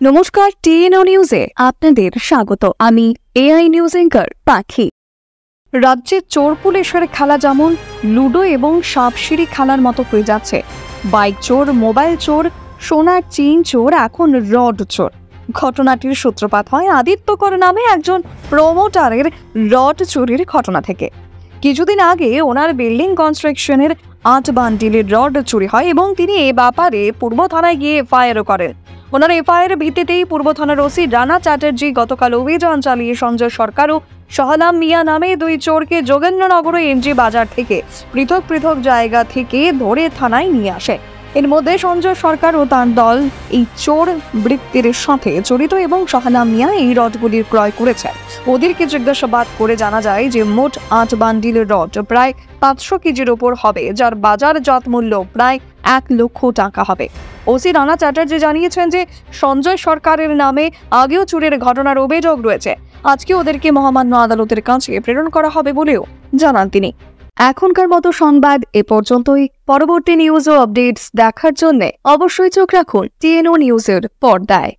নমস্কার, টিএনও নিউজে আপনাদের স্বাগত। আমি এআই নিউজ অ্যাঙ্কার পাখি। রাজ্যে চোর পুলিশের খেলা যেমন লুডো এবং সাপসিঁড়ি খেলার মতো হয়ে যাচ্ছে। বাইক চোর, মোবাইল চোর, সোনার চেইন চোর, এখন রড চোর। ঘটনাটির সূত্রপাত হয় আদিত্যকর নামে একজন প্রমোটারের রড চুরির ঘটনা থেকে। কিছুদিন আগে ওনার বিল্ডিং কনস্ট্রাকশনের 8 বান্ডিলের রড চুরি হয় এবং তিনি এ ব্যাপারে পূর্ব থানায় গিয়ে এফআইআরও করেন। ওনার এফআইআর ভিত্তিতেই পূর্ব থানার ওসি রানা চ্যাটার্জি গতকাল অভিযান চালিয়ে সঞ্জয় সরকার ও সহলাম মিয়া নামে 2 চোরকে যোগেন্দ্রনগর ও এমজি বাজার থেকে পৃথক পৃথক জায়গা থেকে ধরে থানায় নিয়ে আসে। এর মধ্যে সঞ্জয় সরকার ও তার দল এই চোর বৃত্তির সাথে জড়িত এবং সহলাম মিয়া এই রডগুলির ক্রয় করেছে। ওদেরকে জিজ্ঞাসাবাদ করে জানা যায় যে মোট 8 বান্ডিলের রড প্রায় 500 কেজির ওপর হবে, যার বাজারজাত মূল্য প্রায় 1 লক্ষ টাকা হবে। ওসি রানা চ্যাটার্জি জানিয়েছেন যে সঞ্জয় সরকারের নামে আগেও চুরির ঘটনার অভিযোগ রয়েছে। আজকে ওদেরকে মহামান্য আদালতের কাছে প্রেরণ করা হবে বলেও জানান তিনি। এখনকার মতো সংবাদ এ পর্যন্তই। পরবর্তী নিউজ ও আপডেটস দেখার জন্য অবশ্যই চোখ রাখুন টিএনও নিউজের পর্দায়।